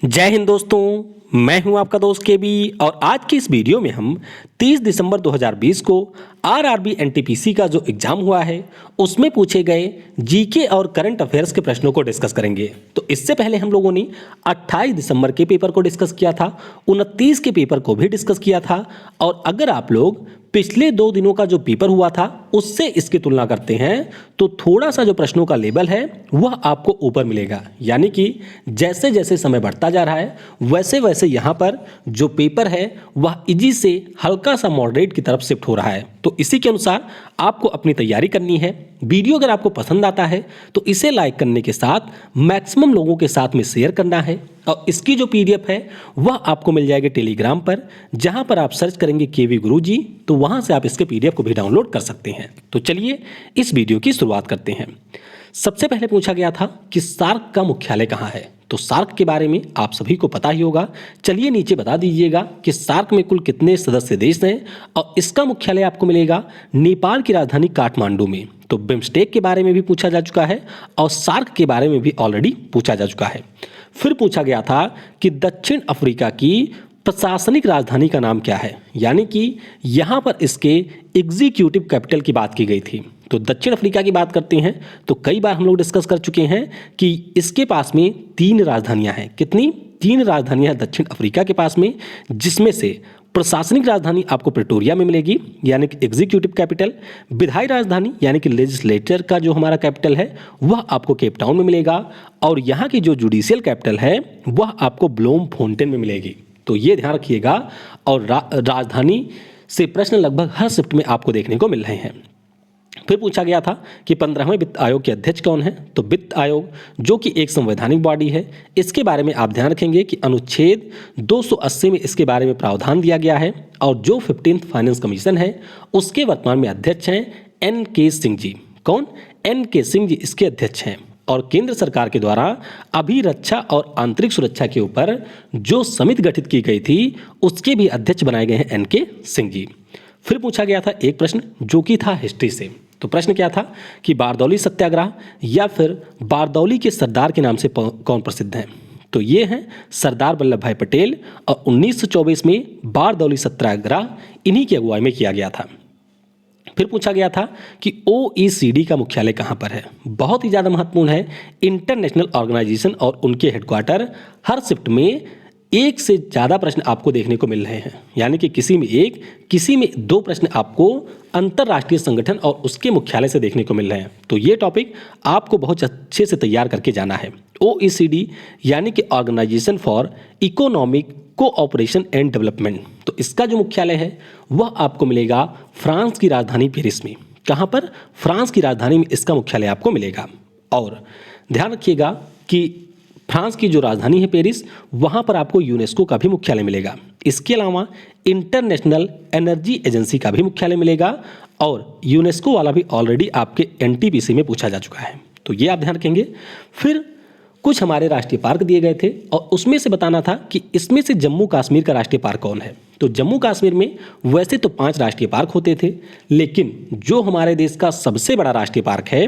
जय हिंद दोस्तों, मैं हूं आपका दोस्त केबी और आज की इस वीडियो में हम 30 दिसंबर 2020 को आरआरबी एनटीपीसी का जो एग्जाम हुआ है उसमें पूछे गए जीके और करंट अफेयर्स के प्रश्नों को डिस्कस करेंगे। तो इससे पहले हम लोगों ने 28 दिसंबर के पेपर को डिस्कस किया था, 29 के पेपर को भी डिस्कस किया था और अगर आप लोग पिछले 2 दिनों का जो पेपर हुआ था उससे इसकी तुलना करते हैं तो थोड़ा सा जो प्रश्नों का लेवल है वह आपको ऊपर मिलेगा। यानी कि जैसे जैसे समय बढ़ता जा रहा है वैसे वैसे यहाँ पर जो पेपर है वह इजी से हल्का सा मॉडरेट की तरफ शिफ्ट हो रहा है। तो इसी के अनुसार आपको अपनी तैयारी करनी है। वीडियो अगर आपको पसंद आता है तो इसे लाइक करने के साथ मैक्सिमम लोगों के साथ में शेयर करना है और इसकी जो पीडीएफ है वह आपको मिल जाएगी टेलीग्राम पर, जहां पर आप सर्च करेंगे केवी गुरुजी तो वहां से आप इसके पीडीएफ को भी डाउनलोड कर सकते हैं। तो चलिए इस वीडियो की शुरुआत करते हैं। सबसे पहले पूछा गया था कि सार्क का मुख्यालय कहाँ है। तो सार्क के बारे में आप सभी को पता ही होगा। चलिए नीचे बता दीजिएगा कि सार्क में कुल कितने सदस्य देश हैं और इसका मुख्यालय आपको मिलेगा नेपाल की राजधानी काठमांडू में। तो बिम्स्टेक के बारे में भी पूछा जा चुका है और सार्क के बारे में भी ऑलरेडी पूछा जा चुका है। फिर पूछा गया था कि दक्षिण अफ्रीका की प्रशासनिक राजधानी का नाम क्या है, यानी कि यहाँ पर इसके एग्जीक्यूटिव कैपिटल की बात की गई थी। तो दक्षिण अफ्रीका की बात करते हैं तो कई बार हम लोग डिस्कस कर चुके हैं कि इसके पास में 3 राजधानियां हैं। कितनी? 3 राजधानियां हैं दक्षिण अफ्रीका के पास में, जिसमें से प्रशासनिक राजधानी आपको प्रिटोरिया में मिलेगी यानी कि एग्जीक्यूटिव कैपिटल। विधायी राजधानी यानी कि लेजिस्लेचर का जो हमारा कैपिटल है वह आपको केप टाउन में मिलेगा और यहाँ की जो जुडिशियल कैपिटल है वह आपको ब्लोम फोंटेन में मिलेगी। तो ये ध्यान रखिएगा। और राजधानी से प्रश्न लगभग हर शिफ्ट में आपको देखने को मिल रहे हैं। फिर पूछा गया था कि 15वें वित्त आयोग के अध्यक्ष कौन है। तो वित्त आयोग जो कि एक संवैधानिक बॉडी है, इसके बारे में आप ध्यान रखेंगे कि अनुच्छेद 280 में इसके बारे में प्रावधान दिया गया है और जो 15th फाइनेंस कमीशन है उसके वर्तमान में अध्यक्ष हैं NK सिंह जी। कौन? NK सिंह जी इसके अध्यक्ष हैं। और केंद्र सरकार के द्वारा अभिरक्षा और आंतरिक सुरक्षा के ऊपर जो समिति गठित की गई थी उसके भी अध्यक्ष बनाए गए हैं NK सिंह जी। फिर पूछा गया था एक प्रश्न जो कि था हिस्ट्री से। तो प्रश्न क्या था कि बारदौली सत्याग्रह या फिर बारदौली के सरदार के नाम से कौन प्रसिद्ध हैं। तो ये हैं सरदार वल्लभ भाई पटेल और 1924 में बारदौली सत्याग्रह इन्हीं की अगुवाई में किया गया था। फिर पूछा गया था कि OECD का मुख्यालय कहाँ पर है। बहुत ही ज़्यादा महत्वपूर्ण है। इंटरनेशनल ऑर्गेनाइजेशन और उनके हेडक्वार्टर हर शिफ्ट में एक से ज़्यादा प्रश्न आपको देखने को मिल रहे हैं, यानी कि किसी में 1 किसी में 2 प्रश्न आपको अंतर्राष्ट्रीय संगठन और उसके मुख्यालय से देखने को मिल रहे हैं। तो ये टॉपिक आपको बहुत अच्छे से तैयार करके जाना है। OECD यानी कि organisation for economic cooperation and development, तो इसका जो मुख्यालय है वह आपको मिलेगा फ्रांस की राजधानी पेरिस में। कहाँ पर? फ्रांस की राजधानी में इसका मुख्यालय आपको मिलेगा। और ध्यान रखिएगा कि फ्रांस की जो राजधानी है पेरिस, वहाँ पर आपको यूनेस्को का भी मुख्यालय मिलेगा। इसके अलावा इंटरनेशनल एनर्जी एजेंसी का भी मुख्यालय मिलेगा और यूनेस्को वाला भी ऑलरेडी आपके NTPC में पूछा जा चुका है। तो ये आप ध्यान रखेंगे। फिर कुछ हमारे राष्ट्रीय पार्क दिए गए थे और उसमें से बताना था कि इसमें से जम्मू कश्मीर का राष्ट्रीय पार्क कौन है। तो जम्मू कश्मीर में वैसे तो 5 राष्ट्रीय पार्क होते थे, लेकिन जो हमारे देश का सबसे बड़ा राष्ट्रीय पार्क है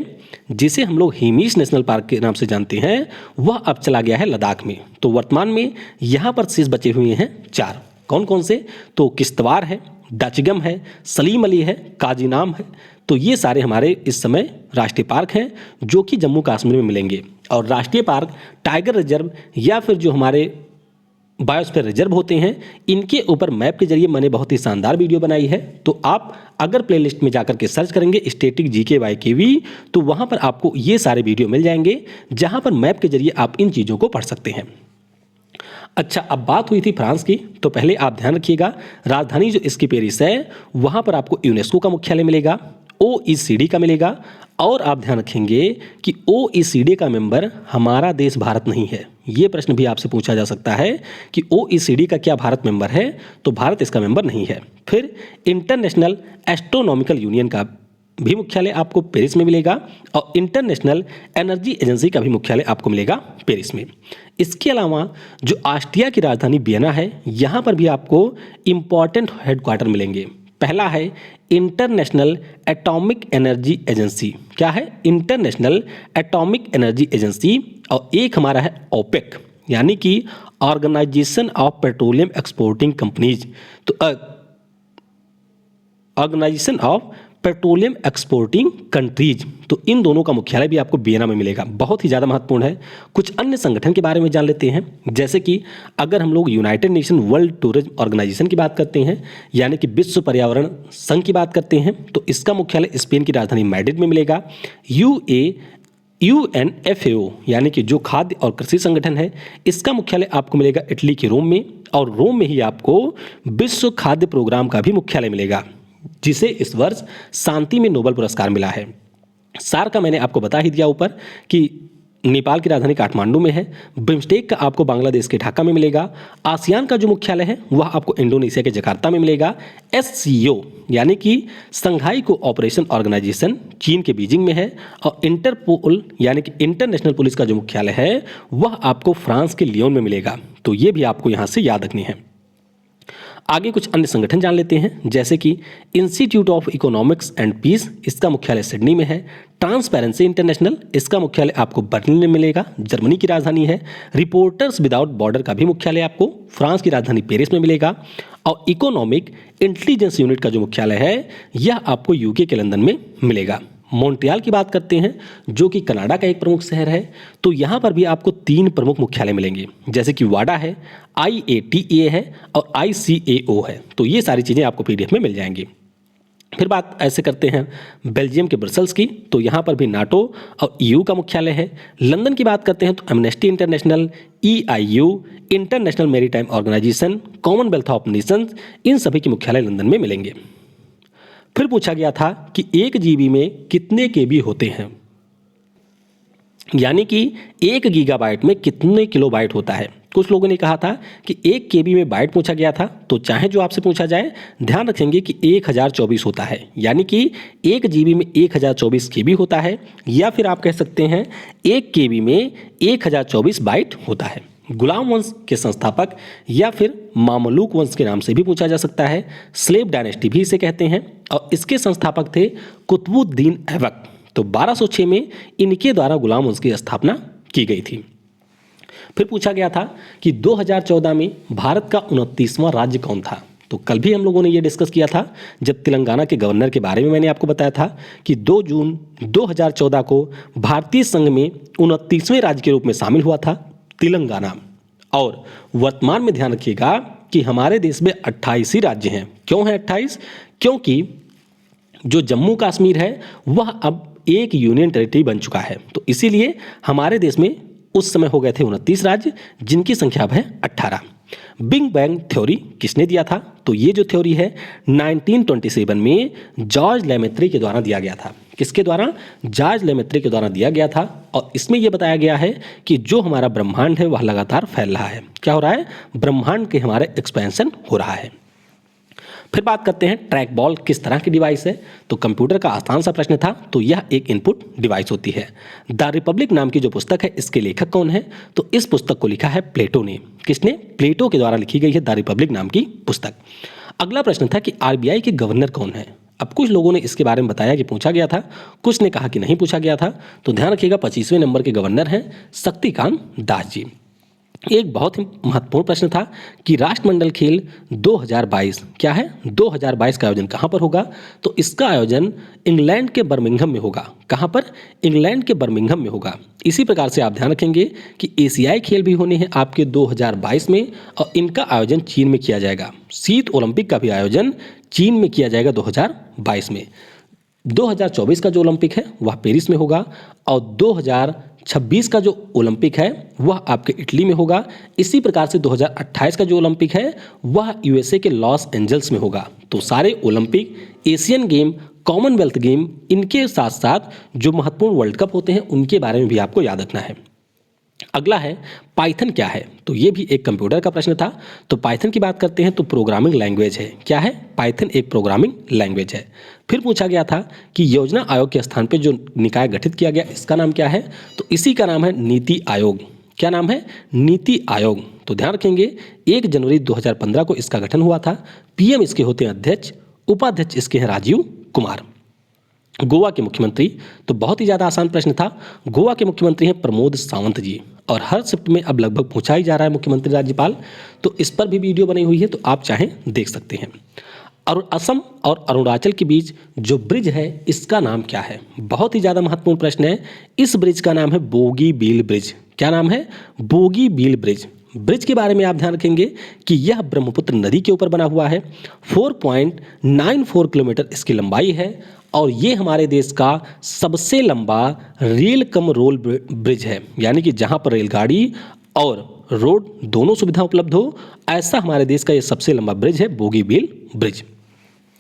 जिसे हम लोग हिमीश नेशनल पार्क के नाम से जानते हैं वह अब चला गया है लद्दाख में। तो वर्तमान में यहाँ पर शेष बचे हुए हैं 4। कौन कौन से? तो किश्तवाड़ है, डचगम है, सलीम अली है, काजीनाम है। तो ये सारे हमारे इस समय राष्ट्रीय पार्क हैं जो कि जम्मू कश्मीर में मिलेंगे। और राष्ट्रीय पार्क, टाइगर रिजर्व या फिर जो हमारे बायोस्फीयर रिजर्व होते हैं, इनके ऊपर मैप के जरिए मैंने बहुत ही शानदार वीडियो बनाई है। तो आप अगर प्लेलिस्ट में जाकर के सर्च करेंगे स्टैटिक जीके बाय केवी तो वहाँ पर आपको ये सारे वीडियो मिल जाएंगे जहाँ पर मैप के जरिए आप इन चीज़ों को पढ़ सकते हैं। अच्छा, अब बात हुई थी फ्रांस की। तो पहले आप ध्यान रखिएगा राजधानी जो इसकी पेरिस है वहाँ पर आपको यूनेस्को का मुख्यालय मिलेगा, OECD का मिलेगा और आप ध्यान रखेंगे कि OECD का मेंबर हमारा देश भारत नहीं है। ये प्रश्न भी आपसे पूछा जा सकता है कि OECD का क्या भारत मेंबर है। तो भारत इसका मेंबर नहीं है। फिर इंटरनेशनल एस्ट्रोनॉमिकल यूनियन का भी मुख्यालय आपको पेरिस में मिलेगा और इंटरनेशनल एनर्जी एजेंसी का भी मुख्यालय आपको मिलेगा पेरिस में। इसके अलावा जो ऑस्ट्रिया की राजधानी वियना है यहाँ पर भी आपको इम्पॉर्टेंट हेडक्वार्टर मिलेंगे। पहला है इंटरनेशनल एटॉमिक एनर्जी एजेंसी। क्या है? International atomic energy agency. और एक हमारा है OPEC यानी कि organisation of petroleum exporting companies. तो organisation of petroleum exporting countries, तो इन दोनों का मुख्यालय भी आपको वियना में मिलेगा। बहुत ही ज़्यादा महत्वपूर्ण है। कुछ अन्य संगठन के बारे में जान लेते हैं, जैसे कि अगर हम लोग United Nation World Tourism Organisation की बात करते हैं, यानी कि विश्व पर्यावरण संघ की बात करते हैं, तो इसका मुख्यालय स्पेन की राजधानी मैड्रिड में मिलेगा। UNFAO यानी कि जो खाद्य और कृषि संगठन है, इसका मुख्यालय आपको मिलेगा इटली के रोम में, और रोम में ही आपको विश्व खाद्य प्रोग्राम का भी मुख्यालय मिलेगा, जिसे इस वर्ष शांति में नोबेल पुरस्कार मिला है। सार का मैंने आपको बता ही दिया ऊपर कि नेपाल की राजधानी काठमांडू में है। बिम्स्टेक का आपको बांग्लादेश के ढाका में मिलेगा। आसियान का जो मुख्यालय है वह आपको इंडोनेशिया के जकार्ता में मिलेगा। SCO यानी कि संघाई कोऑपरेशन ऑर्गेनाइजेशन चीन के बीजिंग में है। और इंटरपोल यानी कि इंटरनेशनल पुलिस का जो मुख्यालय है वह आपको फ्रांस के लियोन में मिलेगा। तो ये भी आपको यहाँ से याद रखनी है। आगे कुछ अन्य संगठन जान लेते हैं, जैसे कि Institute of Economics and Peace, इसका मुख्यालय सिडनी में है। ट्रांसपेरेंसी इंटरनेशनल, इसका मुख्यालय आपको बर्लिन में मिलेगा, जर्मनी की राजधानी है। रिपोर्टर्स विदाउट बॉर्डर का भी मुख्यालय आपको फ्रांस की राजधानी पेरिस में मिलेगा। और इकोनॉमिक इंटेलिजेंस यूनिट का जो मुख्यालय है यह आपको UK के लंदन में मिलेगा। मॉन्ट्रियल की बात करते हैं, जो कि कनाडा का एक प्रमुख शहर है, तो यहाँ पर भी आपको 3 प्रमुख मुख्यालय मिलेंगे, जैसे कि वाडा है, IATA है और ICAO है। तो ये सारी चीज़ें आपको PDF में मिल जाएंगी। फिर बात ऐसे करते हैं बेल्जियम के ब्रसल्स की, तो यहाँ पर भी नाटो और EU का मुख्यालय है। लंदन की बात करते हैं तो Amnesty International, EIU, International Maritime Organisation, Commonwealth of Nations, इन सभी के मुख्यालय लंदन में मिलेंगे। फिर पूछा गया था कि 1 GB में कितने KB होते हैं, यानी कि 1 गीगाबाइट में कितने किलोबाइट होता है। कुछ लोगों ने कहा था कि 1 KB में बाइट पूछा गया था, तो चाहे जो आपसे पूछा जाए ध्यान रखेंगे कि 1024 होता है, यानी कि 1 GB में 1024 KB होता है, या फिर आप कह सकते हैं 1 KB में 1024 बाइट होता है। गुलाम वंश के संस्थापक या फिर मामलूक वंश के नाम से भी पूछा जा सकता है, स्लेव डायनेस्टी भी इसे कहते हैं, और इसके संस्थापक थे कुतुबुद्दीन ऐबक। तो 1206 में इनके द्वारा गुलाम वंश की स्थापना की गई थी। फिर पूछा गया था कि 2014 में भारत का 29वां राज्य कौन था। तो कल भी हम लोगों ने ये डिस्कस किया था, जब तेलंगाना के गवर्नर के बारे में मैंने आपको बताया था कि 2 जून 2014 को भारतीय संघ में 29वें राज्य के रूप में शामिल हुआ था तेलंगाना। और वर्तमान में ध्यान रखिएगा कि हमारे देश में 28 ही राज्य हैं। क्यों है 28? क्योंकि जो जम्मू कश्मीर है वह अब एक यूनियन टेरिटरी बन चुका है, तो इसीलिए हमारे देश में उस समय हो गए थे 29 राज्य, जिनकी संख्या अब है 18। बिग बैंग थ्योरी किसने दिया था? तो ये जो थ्योरी है 1927 में जॉर्ज लेमेत्री के द्वारा दिया गया था। किसके द्वारा? जॉर्ज लेमेत्री के द्वारा दिया गया था। और इसमें यह बताया गया है कि जो हमारा ब्रह्मांड है वह लगातार फैल रहा है। क्या हो रहा है? ब्रह्मांड के हमारे एक्सपेंशन हो रहा है। फिर बात करते हैं ट्रैक बॉल किस तरह की डिवाइस है। तो कंप्यूटर का आसान सा प्रश्न था, तो यह एक इनपुट डिवाइस होती है। द रिपब्लिक नाम की जो पुस्तक है, इसके लेखक कौन है? तो इस पुस्तक को लिखा है प्लेटो ने। किसने? प्लेटो के द्वारा लिखी गई है द रिपब्लिक नाम की पुस्तक। अगला प्रश्न था कि RBI के गवर्नर कौन है। अब कुछ लोगों ने इसके बारे में बताया कि पूछा गया था, कुछ ने कहा कि नहीं पूछा गया था। तो ध्यान रखिएगा 25वें नंबर के गवर्नर हैं शक्तिकांत दास जी। एक बहुत ही महत्वपूर्ण प्रश्न था कि राष्ट्रमंडल खेल 2022 क्या है? 2022 का आयोजन कहाँ पर होगा? तो इसका आयोजन इंग्लैंड के बर्मिंघम में होगा। कहाँ पर? इंग्लैंड के बर्मिंघम में होगा। इसी प्रकार से आप ध्यान रखेंगे कि एशियाई खेल भी होने हैं आपके 2022 में, और इनका आयोजन चीन में किया जाएगा। शीत ओलंपिक का भी आयोजन चीन में किया जाएगा 2022 में। 2024 का जो ओलंपिक है वह पेरिस में होगा, और 2026 का जो ओलंपिक है वह आपके इटली में होगा। इसी प्रकार से 2028 का जो ओलंपिक है वह USA के लॉस एंजल्स में होगा। तो सारे Olympic, Asian game, Commonwealth game, इनके साथ साथ जो महत्वपूर्ण वर्ल्ड कप होते हैं उनके बारे में भी आपको याद रखना है। अगला है पाइथन क्या है? तो ये भी एक कंप्यूटर का प्रश्न था। तो पाइथन की बात करते हैं तो प्रोग्रामिंग लैंग्वेज है। क्या है? पाइथन एक प्रोग्रामिंग लैंग्वेज है। फिर पूछा गया था कि योजना आयोग के स्थान पे जो निकाय गठित किया गया इसका नाम क्या है? तो इसी का नाम है नीति आयोग। क्या नाम है? नीति आयोग। तो ध्यान रखेंगे 1 जनवरी 2015 को इसका गठन हुआ था। PM इसके होते हैं अध्यक्ष, उपाध्यक्ष इसके हैं राजीव कुमार। गोवा के मुख्यमंत्री, तो बहुत ही ज़्यादा आसान प्रश्न था। गोवा के मुख्यमंत्री हैं प्रमोद सावंत जी, और हर शिफ्ट में अब लगभग पूछा ही जा रहा है मुख्यमंत्री राज्यपाल, तो इस पर भी वीडियो बनी हुई है, तो आप चाहें देख सकते हैं। और असम और अरुणाचल के बीच जो ब्रिज है इसका नाम क्या है? बहुत ही ज़्यादा महत्वपूर्ण प्रश्न है। इस ब्रिज का नाम है बोगीबील ब्रिज। क्या नाम है? बोगीबील ब्रिज। ब्रिज के बारे में आप ध्यान रखेंगे कि यह ब्रह्मपुत्र नदी के ऊपर बना हुआ है। 4.94 किलोमीटर इसकी लंबाई है, और ये हमारे देश का सबसे लंबा रेल कम रोल ब्रिज है, यानी कि जहाँ पर रेलगाड़ी और रोड दोनों सुविधा उपलब्ध हो, ऐसा हमारे देश का ये सबसे लंबा ब्रिज है बोगीबील ब्रिज।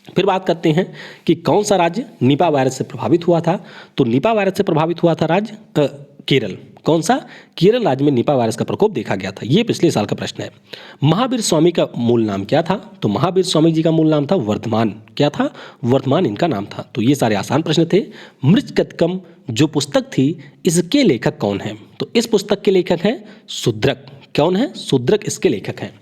फिर बात करते हैं कि कौन सा राज्य निपा वायरस से प्रभावित हुआ था। तो निपा वायरस से प्रभावित हुआ था राज्य केरल। कौन सा? केरल राज्य में निपा वायरस का प्रकोप देखा गया था। ये पिछले साल का प्रश्न है। महावीर स्वामी का मूल नाम क्या था? तो महावीर स्वामी जी का मूल नाम था वर्धमान। क्या था? वर्धमान इनका नाम था। तो ये सारे आसान प्रश्न थे। मृच्छकटिकम जो पुस्तक थी, इसके लेखक कौन है? तो इस पुस्तक के लेखक हैं शूद्रक। कौन है? शूद्रक इसके लेखक हैं।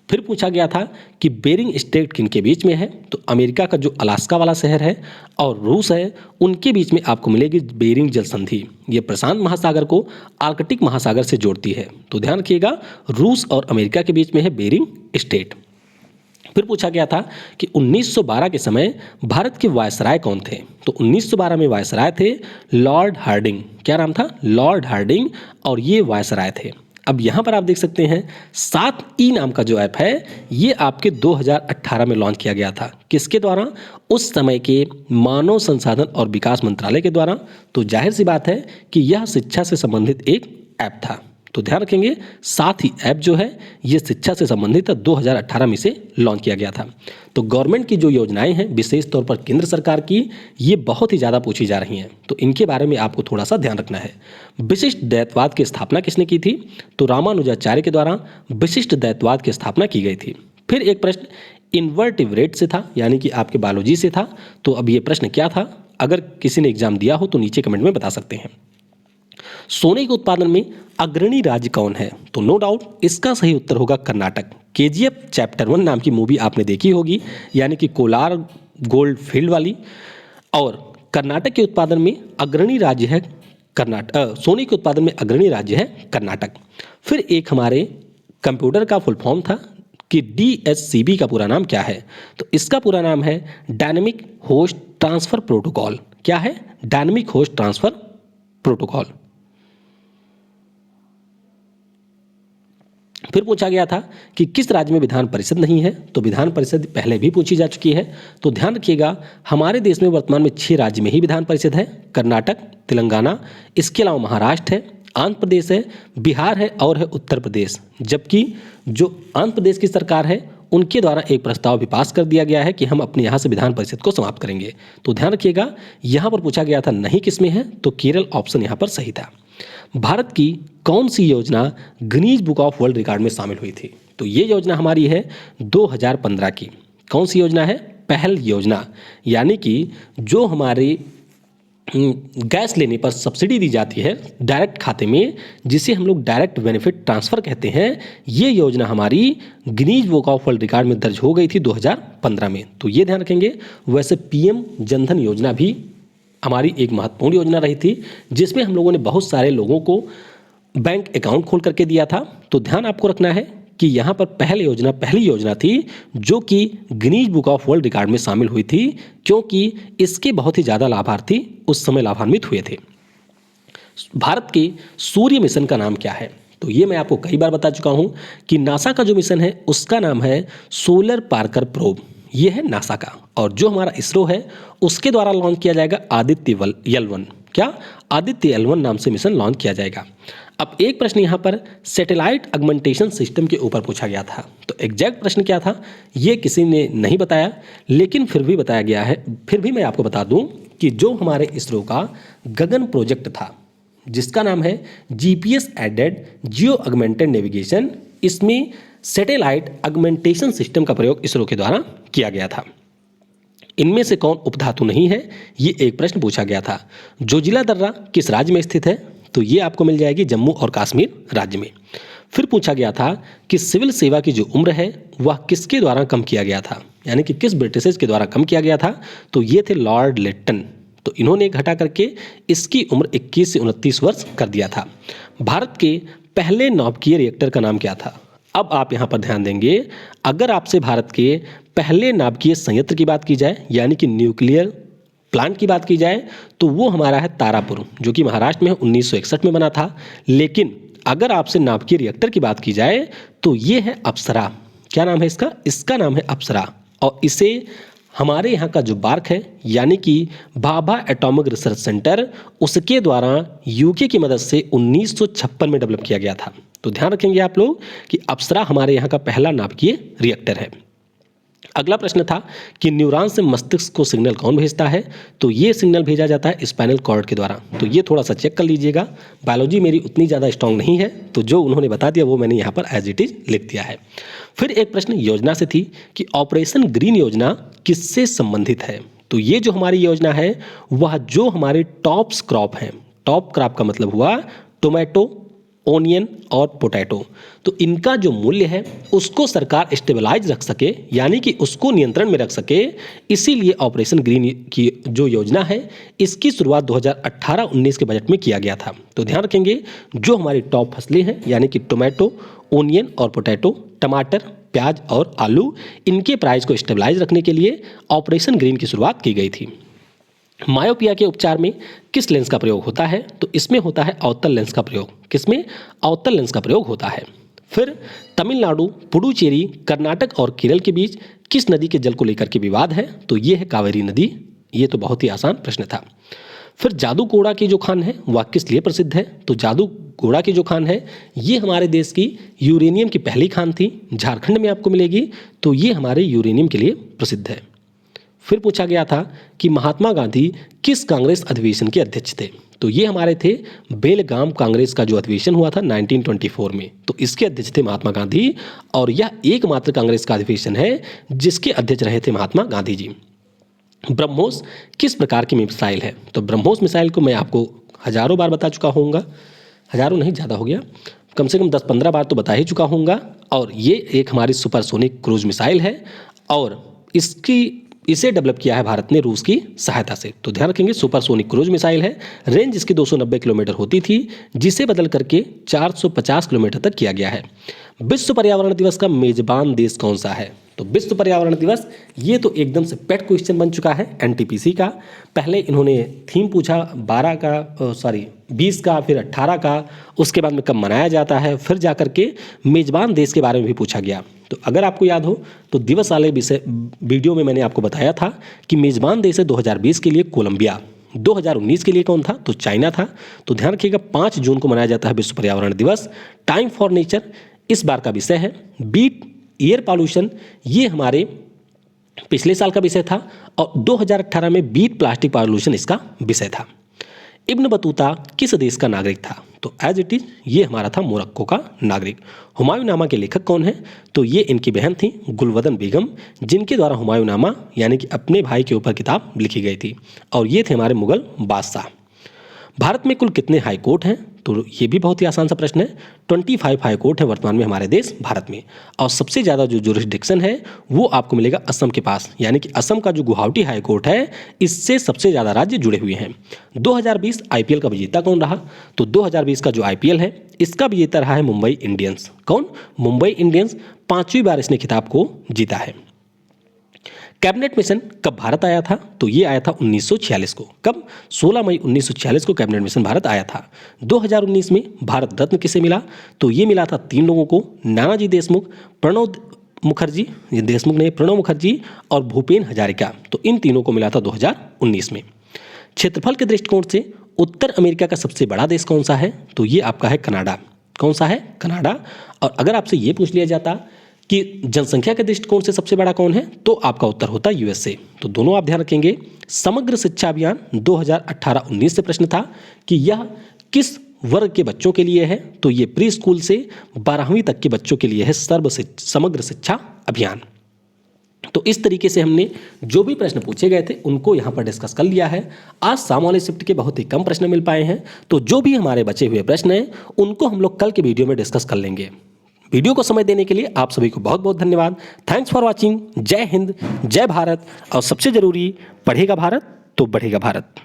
फिर पूछा गया था कि बेरिंग स्ट्रेट किन के बीच में है? तो अमेरिका का जो अलास्का वाला शहर है और रूस है, उनके बीच में आपको मिलेगी बेरिंग जल संधि। ये प्रशांत महासागर को आर्कटिक महासागर से जोड़ती है। तो ध्यान रखिएगा, रूस और अमेरिका के बीच में है बेरिंग स्ट्रेट। फिर पूछा गया था कि 1912 के समय भारत के वायसराय कौन थे? तो 1912 में वायसराय थे लॉर्ड हार्डिंग। क्या नाम था? लॉर्ड हार्डिंग, और ये वायसराय थे। अब यहाँ पर आप देख सकते हैं 7E नाम का जो ऐप है, ये आपके 2018 में लॉन्च किया गया था। किसके द्वारा? उस समय के मानव संसाधन और विकास मंत्रालय के द्वारा। तो जाहिर सी बात है कि यह शिक्षा से संबंधित एक ऐप था। तो ध्यान रखेंगे, साथ ही ऐप जो है ये शिक्षा से संबंधित 2018 में से लॉन्च किया गया था। तो गवर्नमेंट की जो योजनाएं हैं, विशेष तौर पर केंद्र सरकार की, ये बहुत ही ज़्यादा पूछी जा रही हैं, तो इनके बारे में आपको थोड़ा सा ध्यान रखना है। विशिष्ट द्वैतवाद की स्थापना किसने की थी? तो रामानुजाचार्य के द्वारा विशिष्ट द्वैतवाद की स्थापना की गई थी। फिर एक प्रश्न इन्वर्टिब्रेट से था, यानी कि आपके बायोलॉजी से था। तो अब ये प्रश्न क्या था? अगर किसी ने एग्जाम दिया हो तो नीचे कमेंट में बता सकते हैं। सोने के उत्पादन में अग्रणी राज्य कौन है? तो नो डाउट इसका सही उत्तर होगा कर्नाटक। KGF चैप्टर 1 नाम की मूवी आपने देखी होगी, यानी कि कोलार गोल्ड फील्ड वाली। और कर्नाटक के उत्पादन में अग्रणी राज्य है कर्नाटक। सोने के उत्पादन में अग्रणी राज्य है कर्नाटक। फिर एक हमारे कंप्यूटर का फुल फॉर्म था कि DHCP का पूरा नाम क्या है? तो इसका पूरा नाम है डायनेमिक होस्ट ट्रांसफर प्रोटोकॉल। क्या है? Dynamic host transfer protocol. फिर पूछा गया था कि किस राज्य में विधान परिषद नहीं है? तो विधान परिषद पहले भी पूछी जा चुकी है। तो ध्यान रखिएगा, हमारे देश में वर्तमान में 6 राज्य में ही विधान परिषद है। कर्नाटक, तेलंगाना, इसके अलावा महाराष्ट्र है, आंध्र प्रदेश है, बिहार है और है उत्तर प्रदेश। जबकि जो आंध्र प्रदेश की सरकार है, उनके द्वारा एक प्रस्ताव भी पास कर दिया गया है कि हम अपने यहाँ से विधान परिषद को समाप्त करेंगे। तो ध्यान रखिएगा, यहाँ पर पूछा गया था नहीं किस में है? तो केरल ऑप्शन यहाँ पर सही था। भारत की कौन सी योजना Guinness book of world record में शामिल हुई थी? तो ये योजना हमारी है 2015 की। कौन सी योजना है? पहल योजना, यानी कि जो हमारे गैस लेने पर सब्सिडी दी जाती है डायरेक्ट खाते में, जिसे हम लोग डायरेक्ट बेनिफिट ट्रांसफ़र कहते हैं, ये योजना हमारी Guinness book of world record में दर्ज हो गई थी 2015 में। तो ये ध्यान रखेंगे। वैसे PM जनधन योजना भी हमारी एक महत्वपूर्ण योजना रही थी, जिसमें हम लोगों ने बहुत सारे लोगों को बैंक अकाउंट खोल करके दिया था। तो ध्यान आपको रखना है कि यहाँ पर पहली योजना थी जो कि Guinness book of world record में शामिल हुई थी, क्योंकि इसके बहुत ही ज़्यादा लाभार्थी उस समय लाभान्वित हुए थे। भारत के सूर्य मिशन का नाम क्या है? तो ये मैं आपको कई बार बता चुका हूँ कि नासा का जो मिशन है उसका नाम है सोलर पार्कर प्रोब। ये है नासा का। और जो हमारा इसरो है उसके द्वारा लॉन्च किया जाएगा आदित्य L1। क्या? आदित्य L1 नाम से मिशन लॉन्च किया जाएगा। अब एक प्रश्न यहाँ पर सैटेलाइट अगमेंटेशन सिस्टम के ऊपर पूछा गया था। तो एग्जैक्ट प्रश्न क्या था ये किसी ने नहीं बताया, लेकिन फिर भी बताया गया है। फिर भी मैं आपको बता दूं कि जो हमारे इसरो का गगन प्रोजेक्ट था, जिसका नाम है GPS एडेड जियो अगमेंटेड नेविगेशन, इसमें सैटेलाइट अगमेंटेशन सिस्टम का प्रयोग इसरो के द्वारा किया गया था। इनमें से कौन उपधातु नहीं है? ये एक प्रश्न पूछा गया था। जोजिला दर्रा किस राज्य में स्थित है? तो ये आपको मिल जाएगी जम्मू और कश्मीर राज्य में। फिर पूछा गया था कि सिविल सेवा की जो उम्र है वह किसके द्वारा कम किया गया था, यानी कि किस ब्रिटिशर्स के द्वारा कम किया गया था? तो ये थे लॉर्ड लिट्टन। तो इन्होंने घटा करके इसकी उम्र 21 से 29 वर्ष कर दिया था। भारत के पहले नाभिकीय रिएक्टर का नाम क्या था? अब आप यहाँ पर ध्यान देंगे, अगर आपसे भारत के पहले नाभिकीय संयंत्र की बात की जाए यानी कि न्यूक्लियर प्लांट की बात की जाए तो वो हमारा है तारापुर, जो कि महाराष्ट्र में 1961 में बना था। लेकिन अगर आपसे नाभिकीय रिएक्टर की बात की जाए तो ये है अप्सरा। क्या नाम है इसका? इसका नाम है अप्सरा। और इसे हमारे यहाँ का जो बार्क है यानी कि भाभा एटॉमिक रिसर्च सेंटर, उसके द्वारा यूके की मदद से 1956 में डेवलप किया गया था। तो ध्यान रखेंगे आप लोग कि अप्सरा हमारे यहाँ का पहला नाभिकीय रिएक्टर है। अगला प्रश्न था कि न्यूरॉन से मस्तिष्क को सिग्नल कौन भेजता है? तो ये सिग्नल भेजा जाता है स्पाइनल कॉर्ड के द्वारा। तो ये थोड़ा सा चेक कर लीजिएगा, बायोलॉजी मेरी उतनी ज़्यादा स्ट्रांग नहीं है, तो जो उन्होंने बता दिया वो मैंने यहाँ पर एज इट इज लिख दिया है। फिर एक प्रश्न योजना से थी कि ऑपरेशन ग्रीन योजना किससे संबंधित है? तो ये जो हमारी योजना है वह जो हमारे टॉप्स क्रॉप हैं, टॉप क्रॉप का मतलब हुआ टोमेटो, ओनियन और पोटैटो, तो इनका जो मूल्य है उसको सरकार स्टेबलाइज रख सके यानी कि उसको नियंत्रण में रख सके, इसीलिए ऑपरेशन ग्रीन की जो योजना है इसकी शुरुआत 2018-19 के बजट में किया गया था। तो ध्यान रखेंगे जो हमारी टॉप फसलें हैं यानी कि टोमेटो, ओनियन और पोटैटो, टमाटर, प्याज और आलू, इनके प्राइस को स्टेबलाइज रखने के लिए ऑपरेशन ग्रीन की शुरुआत की गई थी। मायोपिया के उपचार में किस लेंस का प्रयोग होता है? तो इसमें होता है अवतल लेंस का प्रयोग। किसमें? अवतल लेंस का प्रयोग होता है। फिर तमिलनाडु, पुडुचेरी, कर्नाटक और केरल के बीच किस नदी के जल को लेकर के विवाद है? तो ये है कावेरी नदी। ये तो बहुत ही आसान प्रश्न था। फिर जादूगोड़ा की जो खान है वह किस लिए प्रसिद्ध है? तो जादूगोड़ा की जो खान है ये हमारे देश की यूरेनियम की पहली खान थी, झारखंड में आपको मिलेगी, तो ये हमारे यूरेनियम के लिए प्रसिद्ध है। फिर पूछा गया था कि महात्मा गांधी किस कांग्रेस अधिवेशन के अध्यक्ष थे? तो ये हमारे थे बेलगाम कांग्रेस का जो अधिवेशन हुआ था 1924 में, तो इसके अध्यक्ष थे महात्मा गांधी, और यह एकमात्र कांग्रेस का अधिवेशन है जिसके अध्यक्ष रहे थे महात्मा गांधी जी। ब्रह्मोस किस प्रकार की मिसाइल है? तो ब्रह्मोस मिसाइल को मैं आपको हजारों बार बता चुका होऊंगा, हजारों नहीं, ज़्यादा हो गया, कम से कम 10-15 बार तो बता ही चुका होऊंगा। और ये एक हमारी सुपरसोनिक क्रूज मिसाइल है और इसे डेवलप किया है भारत ने रूस की सहायता से। तो ध्यान रखेंगे सुपरसोनिक क्रूज मिसाइल है, रेंज इसकी 290 किलोमीटर होती थी जिसे बदल करके 450 किलोमीटर तक किया गया है। विश्व पर्यावरण दिवस का मेजबान देश कौन सा है? तो विश्व पर्यावरण दिवस ये तो एकदम से पेट क्वेश्चन बन चुका है एनटीपीसी का। पहले इन्होंने थीम पूछा 20 का, फिर 18 का, उसके बाद में कब मनाया जाता है, फिर जाकर के मेजबान देश के बारे में भी पूछा गया। तो अगर आपको याद हो तो दिवस वाले विषय वीडियो में मैंने आपको बताया था कि मेजबान देश है 2020 के लिए कोलंबिया, 2019 के लिए कौन था? तो चाइना था। तो ध्यान रखिएगा 5 जून को मनाया जाता है विश्व पर्यावरण दिवस। टाइम फॉर नेचर इस बार का विषय है। बीट एयर पॉल्यूशन ये हमारे पिछले साल का विषय था और 2018 में बीट प्लास्टिक पॉल्यूशन इसका विषय था। इब्न बतूता किस देश का नागरिक था? तो एज इट इज ये हमारा था मोरक्को का नागरिक। हुमायूंनामा के लेखक कौन है? तो ये इनकी बहन थी गुलवदन बेगम, जिनके द्वारा हुमायूंनामा यानी कि अपने भाई के ऊपर किताब लिखी गई थी, और ये थे हमारे मुगल बादशाह। भारत में कुल कितने हाई कोर्ट हैं? तो ये भी बहुत ही आसान सा प्रश्न है। 25 हाई कोर्ट है वर्तमान में हमारे देश भारत में, और सबसे ज़्यादा जो जुरिस्डिक्शन है वो आपको मिलेगा असम के पास, यानी कि असम का जो गुवाहाटी हाई कोर्ट है इससे सबसे ज़्यादा राज्य जुड़े हुए हैं। 2020 आईपीएल का विजेता कौन रहा? तो 2020 का जो आईपीएल है इसका विजेता रहा है मुंबई इंडियंस। कौन? मुंबई इंडियंस 5वीं बार इसने खिताब को जीता है। कैबिनेट मिशन कब भारत आया था? तो ये आया था 1946 को। कब? 16 मई 1946 को कैबिनेट मिशन भारत आया था। 2019 में भारत रत्न किसे मिला? तो ये मिला था 3 लोगों को, नानाजी देशमुख, प्रणब मुखर्जी और भूपेन हजारिका। तो इन तीनों को मिला था 2019 में। क्षेत्रफल के दृष्टिकोण से उत्तर अमेरिका का सबसे बड़ा देश कौन सा है? तो ये आपका है कनाडा। कौन सा है? कनाडा। और अगर आपसे ये पूछ लिया जाता कि जनसंख्या के दृष्टिकोण से सबसे बड़ा कौन है, तो आपका उत्तर होता यूएसए। तो दोनों आप ध्यान रखेंगे। समग्र शिक्षा अभियान 2018-19 से प्रश्न था कि यह किस वर्ग के बच्चों के लिए है? तो ये प्री स्कूल से 12वीं तक के बच्चों के लिए है समग्र शिक्षा अभियान। तो इस तरीके से हमने जो भी प्रश्न पूछे गए थे उनको यहाँ पर डिस्कस कर लिया है। आज शाम वाले शिफ्ट के बहुत ही कम प्रश्न मिल पाए हैं, तो जो भी हमारे बचे हुए प्रश्न हैं उनको हम लोग कल के वीडियो में डिस्कस कर लेंगे। वीडियो को समय देने के लिए आप सभी को बहुत बहुत धन्यवाद। Thanks for watching. जय हिंद, जय भारत, और सबसे जरूरी, पढ़ेगा भारत तो बढ़ेगा भारत।